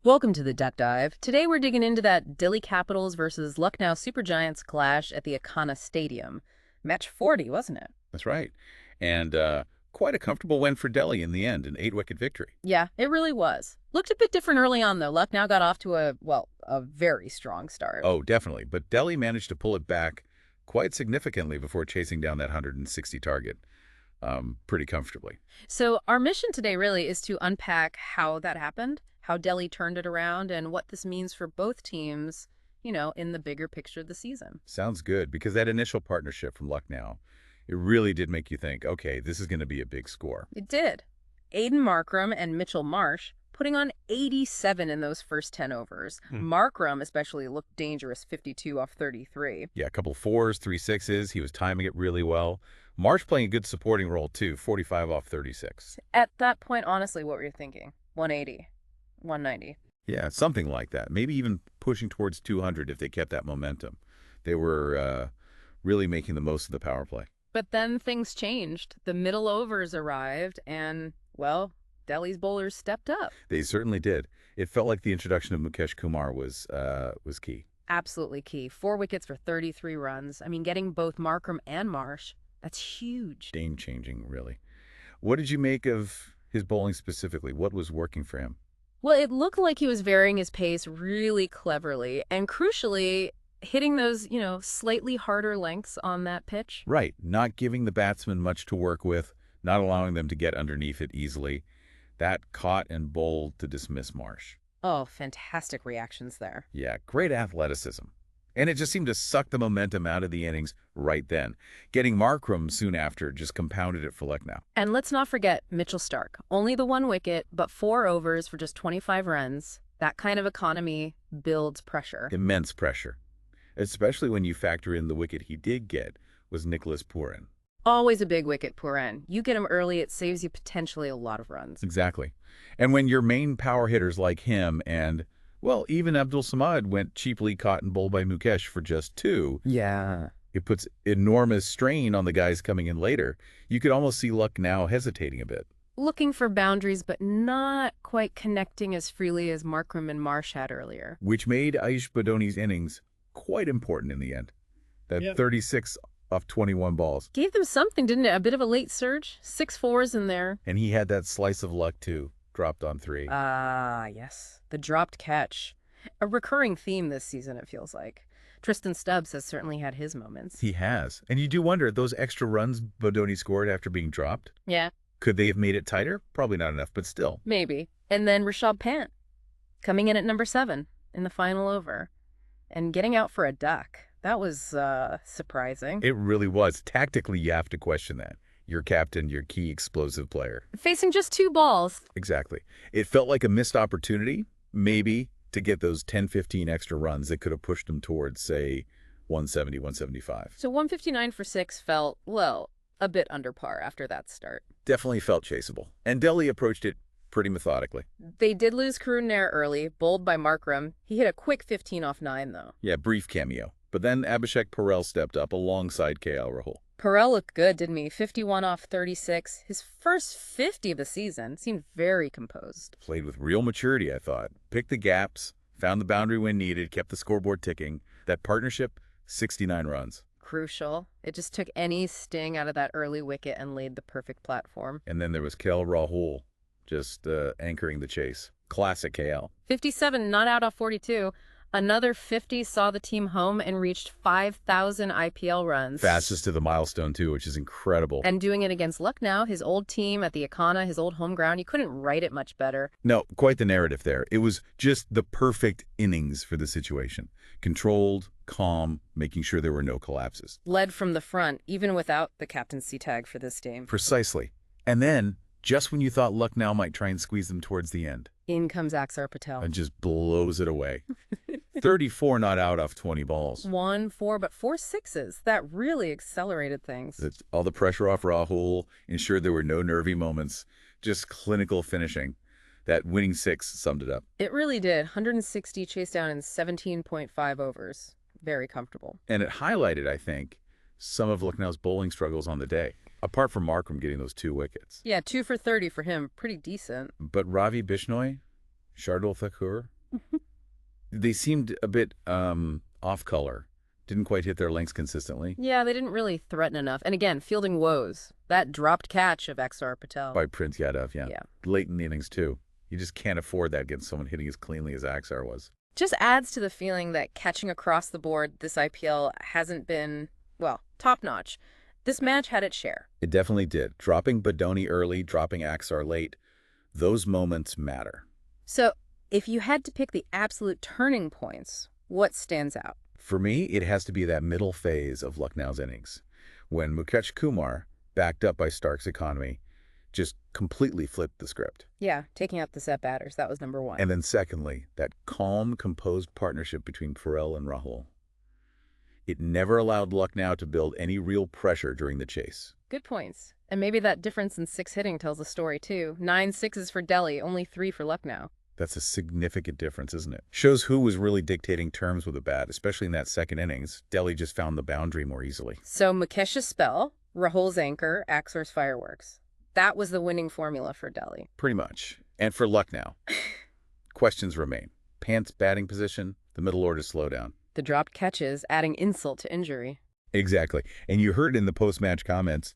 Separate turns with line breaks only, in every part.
Welcome to the Deep Dive. Today we're digging into that Delhi Capitals versus Lucknow Super Giants clash at the Ekana Stadium. Match 40, wasn't it?
That's right. And quite a comfortable win for Delhi in the end, an 8-wicket victory.
Yeah, it really was. Looked a bit different early on, though. Lucknow got off to a very strong start.
Oh, definitely. But Delhi managed to pull it back quite significantly before chasing down that 160 target pretty comfortably.
So our mission today really is to unpack how that happened, how Delhi turned it around, and what this means for both teams, in the bigger picture of the season.
Sounds good, because that initial partnership from Lucknow, it really did make you think, okay, this is going to be a big score.
It did. Aiden Markram and Mitchell Marsh putting on 87 in those first 10 overs. Markram especially looked dangerous, 52 off 33.
Yeah, a couple fours, 3 sixes. He was timing it really well. Marsh playing a good supporting role, too, 45 off 36.
At that point, honestly, what were you thinking? 180, 190.
Yeah, something like that. Maybe even pushing towards 200 if they kept that momentum. They were really making the most of the power play.
But then things changed. The middle overs arrived, and, well, Delhi's bowlers stepped up.
They certainly did. It felt like the introduction of Mukesh Kumar was key.
Absolutely key. 4 wickets for 33 runs. I mean, getting both Markram and Marsh, that's huge.
Game-changing, really. What did you make of his bowling specifically? What was working for him?
Well, it looked like he was varying his pace really cleverly, and crucially, hitting those, slightly harder lengths on that pitch.
Right. Not giving the batsmen much to work with, not allowing them to get underneath it easily. That caught and bowled to dismiss Marsh.
Oh, fantastic reactions there.
Yeah, great athleticism. And it just seemed to suck the momentum out of the innings right then. Getting Markram soon after just compounded it for Lucknow.
And let's not forget Mitchell Stark. Only the 1 wicket, but 4 overs for just 25 runs. That kind of economy builds pressure.
Immense pressure. Especially when you factor in the wicket he did get was Nicholas Purin.
Always a big wicket, Purin. You get him early, it saves you potentially a lot of runs.
Exactly. And when your main power hitters like him and, well, even Abdul Samad went cheaply caught and bowled by Mukesh for just 2.
Yeah.
It puts enormous strain on the guys coming in later. You could almost see Lucknow hesitating a bit.
Looking for boundaries, but not quite connecting as freely as Markram and Marsh had earlier.
Which made Aish Badoni's innings quite important in the end. That 36 off 21 balls.
Gave them something, didn't it? A bit of a late surge. 6 fours in there.
And he had that slice of luck, too. Dropped on 3.
Ah, yes. The dropped catch. A recurring theme this season, it feels like. Tristan Stubbs has certainly had his moments.
He has. And you do wonder, those extra runs Badoni scored after being dropped?
Yeah.
Could they have made it tighter? Probably not enough, but still.
Maybe. And then Rishabh Pant, coming in at number 7 in the final over. And getting out for a duck. That was surprising.
It really was. Tactically, you have to question that. Your captain, your key explosive player.
Facing just 2 balls.
Exactly. It felt like a missed opportunity, maybe, to get those 10, 15 extra runs that could have pushed them towards, say, 170, 175.
So 159 for 6 felt, well, a bit under par after that start.
Definitely felt chaseable. And Delhi approached it pretty methodically.
They did lose Karun Nair early, bowled by Markram. He hit a quick 15 off 9, though.
Yeah, brief cameo. But then Abishek Porel stepped up alongside KL Rahul.
Porel looked good, didn't he? 51 off 36. His first 50 of the season. Seemed very composed.
Played with real maturity, I thought. Picked the gaps, found the boundary when needed, kept the scoreboard ticking. That partnership, 69 runs.
Crucial. It just took any sting out of that early wicket and laid the perfect platform.
And then there was KL Rahul, just anchoring the chase. Classic KL.
57, not out off 42. Another 50 saw the team home and reached 5,000 IPL runs.
Fastest to the milestone, too, which is incredible.
And doing it against Lucknow, his old team at the Ekana, his old home ground. You couldn't write it much better.
No, quite the narrative there. It was just the perfect innings for the situation. Controlled, calm, making sure there were no collapses.
Led from the front, even without the captaincy tag for this game.
Precisely. And then, just when you thought Lucknow might try and squeeze them towards the end.
In comes Axar Patel.
And just blows it away. 34 not out off 20 balls.
1, 4, but 4 sixes. That really accelerated things.
That's all the pressure off Rahul, ensured there were no nervy moments, just clinical finishing. That winning 6 summed it up.
It really did. 160 chased down in 17.5 overs. Very comfortable.
And it highlighted, I think, some of Lucknow's bowling struggles on the day. Apart from Markram getting those 2 wickets.
Yeah, 2 for 30 for him. Pretty decent.
But Ravi Bishnoi, Shardul Thakur. They seemed a bit off color. Didn't quite hit their lengths consistently.
Yeah, they didn't really threaten enough. And again, fielding woes. That dropped catch of Axar Patel.
By Prince Yadav, yeah.
Yeah.
Late in the innings, too. You just can't afford that against someone hitting as cleanly as Axar was.
Just adds to the feeling that catching across the board this IPL hasn't been, well, top-notch. This match had its share.
It definitely did. Dropping Badoni early, dropping Axar late, those moments matter.
So, if you had to pick the absolute turning points, what stands out?
For me, it has to be that middle phase of Lucknow's innings, when Mukesh Kumar, backed up by Stark's economy, just completely flipped the script.
Yeah, taking out the set batters, that was number one.
And then secondly, that calm, composed partnership between Porel and Rahul. It never allowed Lucknow to build any real pressure during the chase.
Good points. And maybe that difference in 6 hitting tells a story, too. 9 sixes for Delhi, only 3 for Lucknow.
That's a significant difference, isn't it? Shows who was really dictating terms with the bat, especially in that second innings. Delhi just found the boundary more easily.
So Mukesh's spell, Rahul's anchor, Axar's fireworks. That was the winning formula for Delhi.
Pretty much. And for Lucknow, questions remain. Pant's batting position, the middle order slowdown.
The dropped catches, adding insult to injury.
Exactly. And you heard in the post-match comments,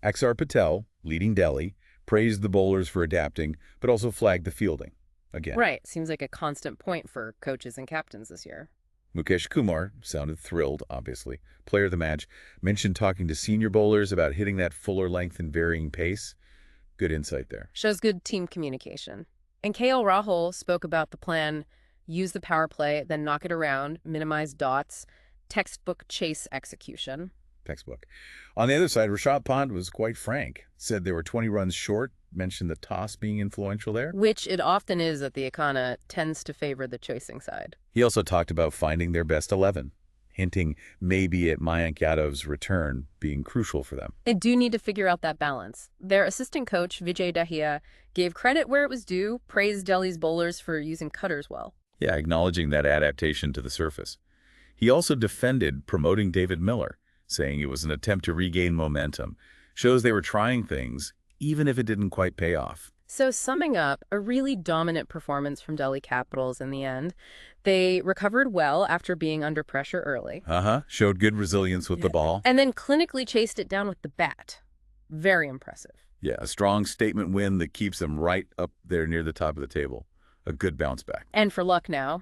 Axar Patel, leading Delhi, praised the bowlers for adapting, but also flagged the fielding. Again.
Right. Seems like a constant point for coaches and captains this year.
Mukesh Kumar sounded thrilled, obviously. Player of the match mentioned talking to senior bowlers about hitting that fuller length and varying pace. Good insight there.
Shows good team communication. And KL Rahul spoke about the plan, use the power play, then knock it around, minimize dots, textbook chase execution.
Textbook. On the other side, Rishabh Pant was quite frank. Said they were 20 runs short, mentioned the toss being influential there.
Which it often is at the Ekana, tends to favor the chasing side.
He also talked about finding their best 11, hinting maybe at Mayank Yadav's return being crucial for them.
They do need to figure out that balance. Their assistant coach, Vijay Dahiya, gave credit where it was due, praised Delhi's bowlers for using cutters well.
Yeah, acknowledging that adaptation to the surface. He also defended promoting David Miller, saying it was an attempt to regain momentum. Shows they were trying things, even if it didn't quite pay off.
So summing up, a really dominant performance from Delhi Capitals in the end. They recovered well after being under pressure early.
Showed good resilience with the ball.
And then clinically chased it down with the bat. Very impressive.
Yeah, a strong statement win that keeps them right up there near the top of the table. A good bounce back.
And for Lucknow,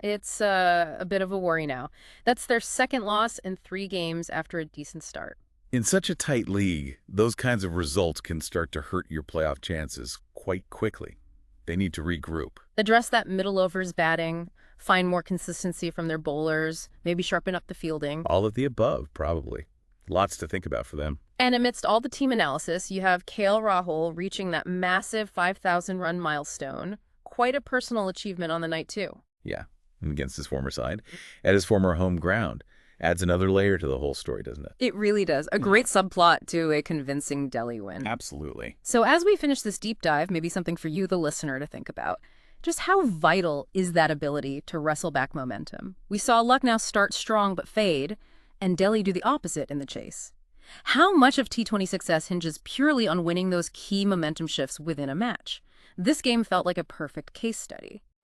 it's a bit of a worry now. That's their second loss in 3 games after a decent start.
In such a tight league, those kinds of results can start to hurt your playoff chances quite quickly. They need to regroup.
Address that middle overs batting, find more consistency from their bowlers, maybe sharpen up the fielding.
All of the above, probably. Lots to think about for them.
And amidst all the team analysis, you have KL Rahul reaching that massive 5,000-run milestone. Quite a personal achievement on the night, too.
Yeah, and against his former side, at his former home ground. Adds another layer to the whole story, doesn't it?
It really does. A great subplot to a convincing Delhi win.
Absolutely.
So as we finish this deep dive, maybe something for you, the listener, to think about. Just how vital is that ability to wrestle back momentum? We saw Lucknow start strong but fade, and Delhi do the opposite in the chase. How much of T20 success hinges purely on winning those key momentum shifts within a match? This game felt like a perfect case study.